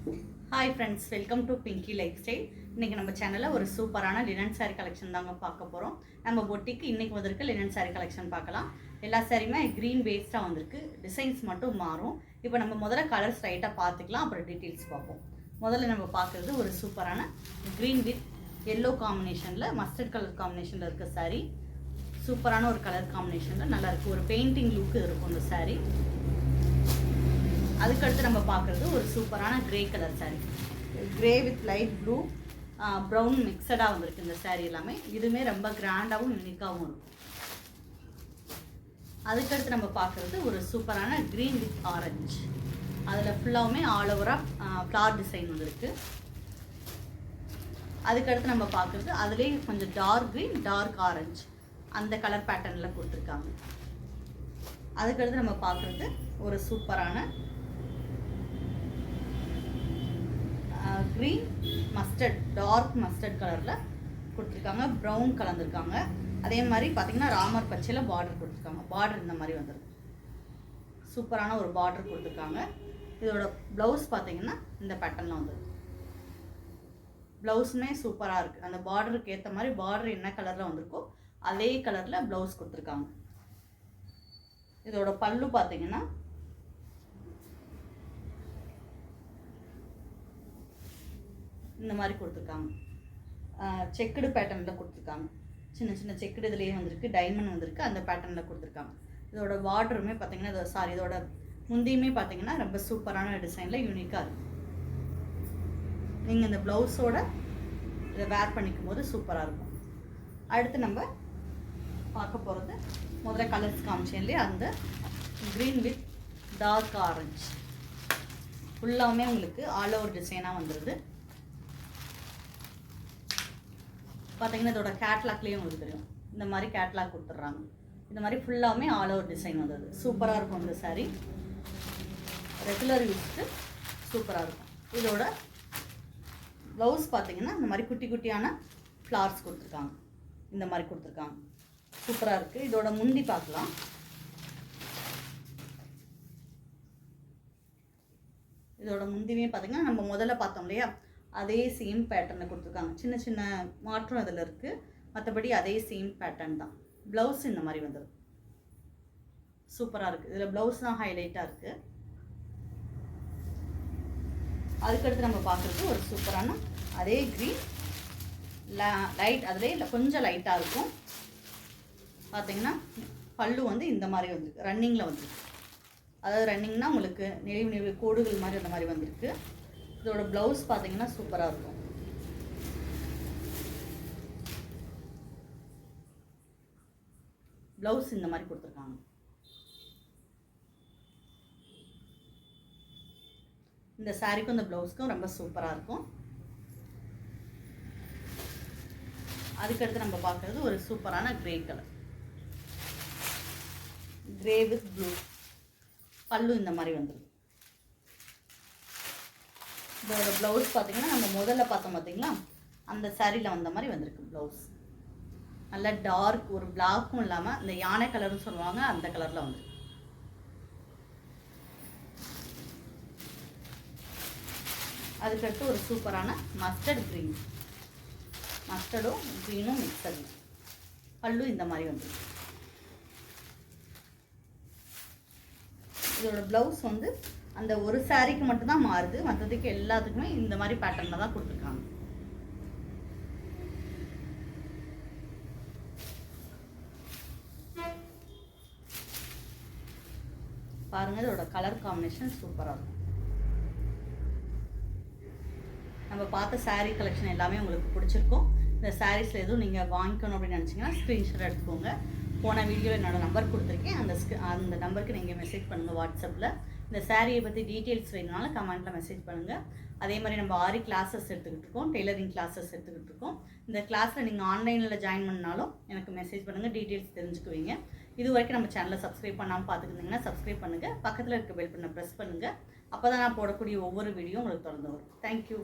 Hi friends, welcome to Pinki life style. இன்றைக்கி நம்ம சேனலில் ஒரு சூப்பரான லினன் சாரீ கலெக்ஷன் தாங்க பார்க்க போகிறோம். நம்ம பொட்டிக்கு இன்றைக்கி வந்திருக்கு லினன் சாரீ கலெக்ஷன் பார்க்கலாம். எல்லா சாரியுமே க்ரீன் பேஸ்டாக வந்திருக்கு. டிசைன்ஸ் மட்டும் மாறும். இப்போ நம்ம முதல்ல கலர்ஸ் ரைட்டாக பார்த்துக்கலாம், அப்புறம் டீட்டெயில்ஸ் பார்ப்போம். முதல்ல நம்ம பார்க்குறது ஒரு சூப்பரான க்ரீன் வித் எல்லோ காம்பினேஷனில், மஸ்டர்ட் கலர் காம்பினேஷனில் இருக்க சாரீ. சூப்பரான ஒரு கலர் காம்பினேஷனில் நல்லாயிருக்கு. ஒரு பெயிண்டிங் லுக்கு இருக்கும் இந்த சாரீ. அதுக்கடுத்து நம்ம பார்க்குறது ஒரு சூப்பரான grey colour sari. Grey with light blue brown மிக்சடாக வந்திருக்கு இந்த சாரீ எல்லாமே. இதுவுமே ரொம்ப கிராண்டாகவும் யூனிக்காகவும் இருக்கும். அதுக்கடுத்து நம்ம பார்க்குறது ஒரு சூப்பரான க்ரீன் வித் ஆரஞ்சு. அதில் ஃபுல்லாகவுமே ஆல் ஓவராக ஃப்ளார் டிசைன் வந்திருக்கு. அதுக்கடுத்து நம்ம பார்க்குறது அதுலேயே கொஞ்சம் டார்க் க்ரீன் டார்க் ஆரஞ்சு அந்த கலர் பேட்டர்னில் கொடுத்துருக்காங்க. அதுக்கடுத்து நம்ம பார்க்குறது ஒரு சூப்பரான க்ரீன் மஸ்டர்ட் டார்க் மஸ்டர்ட் கலரில் கொடுத்துருக்காங்க. ப்ரௌன் கலந்துருக்காங்க. அதே மாதிரி பார்த்திங்கன்னா ராமர் பச்சையில் பார்டர் கொடுத்துருக்காங்க. பார்டர் இந்த மாதிரி வந்துருக்கு. சூப்பரான ஒரு பார்டர் கொடுத்துருக்காங்க. இதோட ப்ளவுஸ் பார்த்திங்கன்னா இந்த பேட்டர்னில் வந்துருக்கு. ப்ளவுஸுமே சூப்பராக இருக்குது. அந்த பார்டருக்கு ஏற்ற மாதிரி பார்டர் என்ன கலரில் வந்திருக்கோ அதே கலரில் ப்ளவுஸ் கொடுத்துருக்காங்க. இதோட பல்லு பார்த்திங்கன்னா இந்த மாதிரி கொடுத்துருக்காங்க. செக்குடு பேட்டர்னில் கொடுத்துருக்காங்க. சின்ன சின்ன செக்குடு இதுலேயே வந்திருக்கு. டைமண்ட் வந்திருக்கு. அந்த பேட்டர்னில் கொடுத்துருக்காங்க. இதோட பார்டருமே பார்த்திங்கன்னா இதோட முந்தியுமே பார்த்திங்கன்னா ரொம்ப சூப்பரான டிசைனில் யூனிக்காக இருக்குது. நீங்கள் இந்த ப்ளவுஸோட இதை வேர் பண்ணிக்கும் போது சூப்பராக இருக்கும். அடுத்து நம்ம பார்க்க போகிறது முதல்ல கலர்ஸ் காமிச்சேன்லேயே அந்த க்ரீன் வித் டார்க் ஆரஞ்சு. ஃபுல்லாகவுமே உங்களுக்கு ஆல் ஓவர் டிசைனாக வந்துடுது. பார்த்தீங்கன்னா இதோட கேட்லாக்லேயும் உங்களுக்கு தெரியும். இந்த மாதிரி கேட்லாக் கொடுத்துட்றாங்க. இந்த மாதிரி ஃபுல்லாகவுமே ஆல் ஓவர் டிசைன் வந்தது. சூப்பராக இருக்கும் இந்த சாரீ. ரெகுலர் யூஸ்க்கு சூப்பராக இருக்கும். இதோட ப்ளவுஸ் பார்த்தீங்கன்னா இந்த மாதிரி குட்டி குட்டியான ஃப்ளார்ஸ் கொடுத்துருக்காங்க. இந்த மாதிரி கொடுத்துருக்காங்க. சூப்பராக இருக்குது. இதோட முந்தி பார்க்கலாம். இதோட முந்தியுமே பார்த்தீங்கன்னா நம்ம முதல்ல பார்த்தோம் இல்லையா, அதே சேம் பேட்டர்னில் கொடுத்துருக்காங்க. சின்ன சின்ன மாற்றம் இதில் இருக்குது. மற்றபடி அதே சேம் பேட்டர்ன் தான். ப்ளவுஸ் இந்த மாதிரி வந்துடும். சூப்பராக இருக்குது. இதில் ப்ளவுஸ் தான் ஹைலைட்டாக இருக்குது. அதுக்கடுத்து நம்ம பார்க்குறது ஒரு சூப்பரான அதே க்ரீன் லைட், அதிலே கொஞ்சம் லைட்டாக இருக்கும். பார்த்தீங்கன்னா பல்லு வந்து இந்த மாதிரி வந்துருக்கு. ரன்னிங்கில் வந்துருக்கு. அதாவது ரன்னிங்னால் உங்களுக்கு நெளிவு நெளிவு கோடுகள் மாதிரி அந்த மாதிரி வந்திருக்கு. இதோட ப்ளவுஸ் பார்த்தீங்கன்னா சூப்பராக இருக்கும். ப்ளவுஸ் இந்த மாதிரி கொடுத்துருக்காங்க. இந்த சாரீக்கும் இந்த ப்ளவுஸ்க்கும் ரொம்ப சூப்பராக இருக்கும். அதுக்கடுத்து நம்ம பார்க்குறது ஒரு சூப்பரான grey colour. Grey with blue. பல்லு இந்த மாதிரி வந்துருக்கு. இதோட ப்ளவுஸ் பார்த்தீங்கன்னா நம்ம முதல்ல பார்த்தோம் பார்த்தீங்களா, அந்த சாரியில் வந்த மாதிரி வந்திருக்கு ப்ளவுஸ். நல்ல டார்க், ஒரு பிளாக்கும் இல்லாமல் இந்த யானை கலர்னு சொல்லுவாங்க அந்த கலரில் வந்துருக்கு. அதுக்கடுத்து ஒரு சூப்பரான மஸ்டர்ட் க்ரீன். மஸ்டர்டும் க்ரீனும் மிக்ஸ் ஆகி பல்லு இந்த மாதிரி வந்துருக்கு. இதோட ப்ளவுஸ் வந்து அந்த ஒரு சாரீக்கு மட்டும்தான் மாறுது. மற்றதுக்கு எல்லாத்துக்குமே இந்த மாதிரி பேட்டர்னில் தான் கொடுத்துருக்காங்க. பாருங்கள், இதோட கலர் காம்பினேஷன் சூப்பராக இருக்கும். நம்ம பார்த்த சாரீ கலெக்ஷன் எல்லாமே உங்களுக்கு பிடிச்சிருக்கும். இந்த சாரீஸில் எதுவும் நீங்கள் வாங்கிக்கணும் அப்படின்னு நினச்சிங்கன்னா ஸ்க்ரீன்ஷாட் எடுத்துக்கோங்க. போன வீடியோவில் என்னோடய நம்பர் கொடுத்துருக்கேன். அந்த நம்பருக்கு நீங்கள் மெசேஜ் பண்ணுங்கள் வாட்ஸ்அப்பில். இந்த சாரியை பற்றி டீட்டெயில்ஸ் வேணுனாலும் கமெண்ட்டில் மெசேஜ் பண்ணுங்கள். அதே மாதிரி நம்ம ஆரி கிளாஸஸ் எடுத்துக்கிட்டு இருக்கோம். டெய்லரிங் கிளாஸஸ் எடுத்துக்கிட்டு இருக்கோம். இந்த கிளாஸில் நீங்கள் ஆன்லைனில் ஜாயின் பண்ணாலும் எனக்கு மெசேஜ் பண்ணுங்கள். டீட்டெயில்ஸ் தெரிஞ்சுக்குவீங்க. இது வரைக்கும் நம்ம சேனலை சப்ஸ்கிரைப் பண்ணாமல் பார்த்துக்கிட்டிங்கன்னா சப்ஸ்கிரைப் பண்ணுங்கள். பக்கத்தில் இருக்க பெல் பண்ண ப்ரெஸ் பண்ணுங்கள். அப்போ தான் நான் போடக்கூடிய ஒவ்வொரு வீடியோ உங்களுக்கு தொடர்ந்து வரும். தேங்க்யூ.